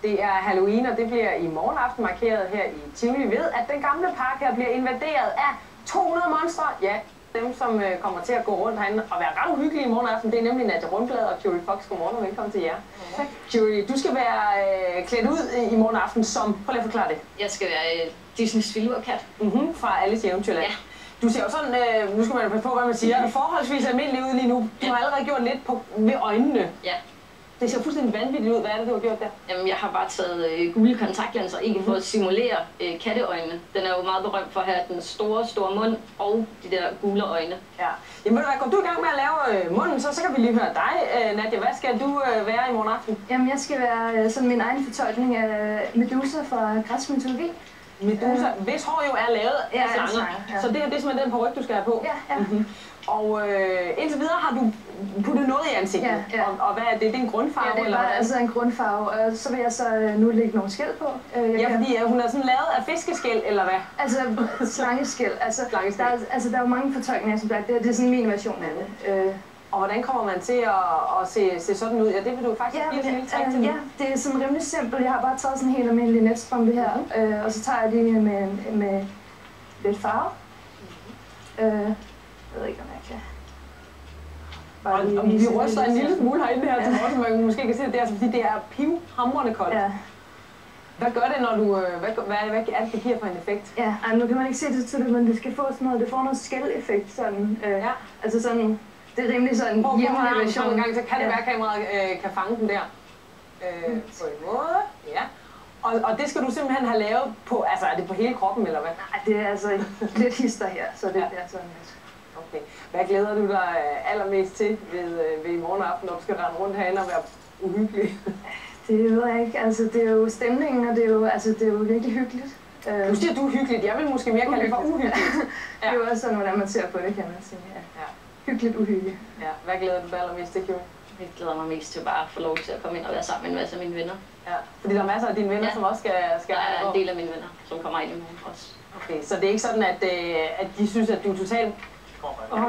Det er Halloween, og det bliver i morgen aften markeret her i Tivoli ved, at den gamle park her bliver invaderet af 200 monstre. Ja, dem som kommer til at gå rundt herinde og være ret uhyggelige i morgen aften, det er nemlig Nadia Rundblad og Curie Fox. Godmorgen og velkommen til jer. Tak. Curie, du skal være klædt ud i morgen aften som, prøv lige at forklare det. Jeg skal være Disneys Filurkat. Fra Alice i Eventyrland. Ja. Du ser jo sådan, nu skal man jo passe på, hvad man siger, forholdsvis almindelig ud lige nu. Du har allerede gjort lidt ved øjnene. Ja. Det ser fuldstændig vanvittigt ud. Hvad er det, du har gjort der? Jamen, jeg har bare taget gule kontaktlinser, ikke for at simulere katteøjne. Den er jo meget berømt for at have den store mund og de der gule øjne. Ja. Jamen, går du i gang med at lave munden, så kan vi lige høre dig, Nadia. Hvad skal du være i morgen aften? Jamen, jeg skal være sådan min egen fortolkning af Medusa fra græsk mytologi. Medusa, hvis hår jo er lavet af slanger. Ja. Så det her, det er simpelthen den paryk, du skal have på? Ja. Og indtil videre har du puttet noget i ansigtet. Ja. Og hvad er det? Det er en grundfarve? Ja, det er bare altså en grundfarve. Og så vil jeg så nu lægge nogle skæl på. Fordi hun er sådan lavet af fiskeskæl, eller hvad? Altså slangeskæl. Der er jo mange fortolkninger, som det er sådan min version af det. Og hvordan kommer man til at se sådan ud? Ja, det vil du faktisk give en lille træk til. Ja, det er sådan rimelig simpelt. Jeg har bare taget sådan en helt almindelig netstrømpe her. Og så tager jeg det med lidt farve. Jeg ved ikke, om jeg kan. Og vi ryster en lille smule herinde her til morgen, så man måske kan se det der, fordi det er pivhamrende koldt. Ja. Hvad gør det, når du... Hvad er det, det giver for en effekt? Ja, nu kan man ikke se det tydeligt, men det skal få sådan noget, det får noget skæl-effekt, sådan. Altså sådan, det er rimelig sådan hjemmelig version. Gang, så kan det være, at kameraet kan fange den der. På en måde, ja. Og det skal du simpelthen have lavet på, altså er det på hele kroppen, eller hvad? Nej, det er altså lidt hister her, så det er sådan lidt. Okay. Hvad glæder du dig allermest til ved i morgen aften, når du skal rende rundt herinde og være uhyggelig? Det ved jeg ikke. Altså, det er jo stemningen, og det er jo virkelig hyggeligt. Du siger, du er hyggeligt. Jeg vil måske mere kalde det for uhyggeligt. Det er jo også sådan, hvordan man ser på det, kan man sige. Ja. Hyggeligt uhyggeligt. Ja. Hvad glæder du dig allermest til, Curie? Jeg glæder mig mest til bare at få lov til at komme ind og være sammen med en masse af mine venner. Ja, fordi der er masser af dine venner, som også skal der er en del af mine venner, som kommer ind i morgen også. Okay, så det er ikke sådan, at de synes, at du er totalt... Jeg var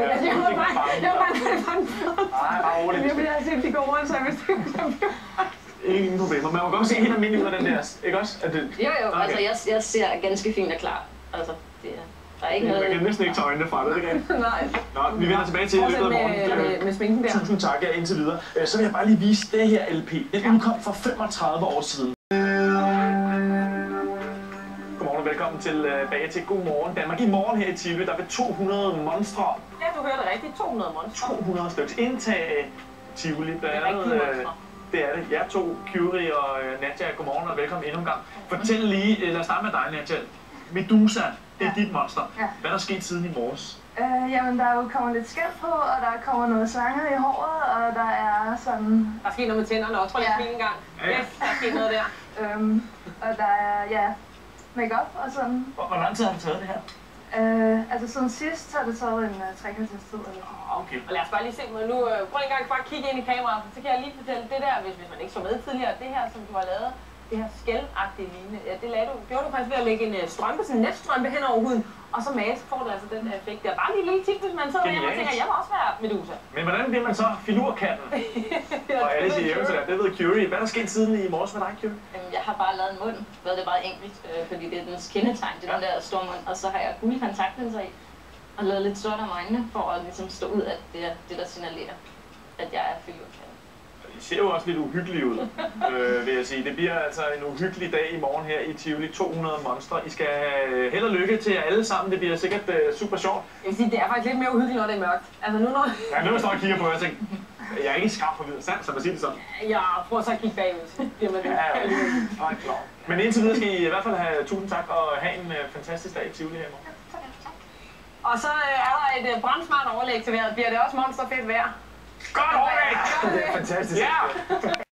bange for det fandt. Nej, bare roligt. Jeg bliver set, de går rundt, så jeg vidste ingen problemer. Man må godt se helt almindeligt ud af den der, ikke også? Jo, okay. Altså jeg ser ganske fint og klar. Altså, der er ikke noget... Man kan næsten ikke tage øjnene fra det, ikke? Nej. Nå, vi vender tilbage til i løbet af morgenen. Med sminken der. Tusind tak indtil videre. Så vil jeg bare lige vise det her LP. Den udkom for 35 år siden. Godmorgen og velkommen tilbage til God Morgen Danmark. I morgen her i Tivoli, der vil 200 monstre. Ja, du hørte rigtigt. 200 monstre. 200 stykker. Indtage Tivoli. Det er rigtige monstre. Det er det. Jeg to, Curie og Nadia, godmorgen og velkommen endnu en gang. Fortæl lige, lad os starte med dig, Nadia. Medusa, det er dit monster. Hvad er der sket siden i morges? Jamen, der er jo kommet lidt skæld på, og der kommer noget slanger i håret, og der er sådan... Der er sket noget med tænderne også. Prøv lige at smile en gang. Yes, der er sket noget der. Og der er, make-up og sådan. Hvor lang tid har det taget det her? Altså siden sidst har det taget en 3 kvarters tid. Okay. Og lad os bare lige se mig nu. Prøv en gang bare kigge ind i kameraet, så kan jeg lige fortælle det der, hvis man ikke så med tidligere. Det her, som du har lavet, det her skældagtige lignende. Ja, det gjorde du faktisk ved at lægge en strømpe, sådan en netstrømpe hen over huden, og så masse får du altså den der effekt. Det er bare lige en lille tip, hvis man sidder hjemme og tænker, jeg vil også være Medusa. Men hvordan bliver man så filurkatten? Og Alice i Eventyrland, det ved Curie. Hvad er der sket siden i morges med dig, Curie? Jamen, jeg har bare lavet en mund, hvor det er bare enkelt, fordi det er dens kendetegn, det er den der store mund. Og så har jeg gule kontaktlinser i, og lavet lidt sort om øjnene, for at ligesom stå ud af det der signalerer, at jeg er filurkatten. I ser jo også lidt uhyggelige ud, vil jeg sige. Det bliver altså en uhyggelig dag i morgen her i Tivoli. 200 monstre. I skal have held og lykke til jer alle sammen. Det bliver sikkert super sjovt. Jeg vil sige, det er faktisk lidt mere uhyggeligt, når det er mørkt. Altså nu når... Ja, nu står jeg og kigger på, og jeg tænker, jeg er ikke skarp på videre sand, så man siger det sådan. Ja, prøv så at kigge bagud. Men indtil videre skal I hvert fald have tusind tak og have en fantastisk dag i Tivoli her i morgen. Og så er der et brandsmart overlæg til vejret. Bliver det også monsterfedt vejr? Godt overlæg! Det er fantastisk. Ja!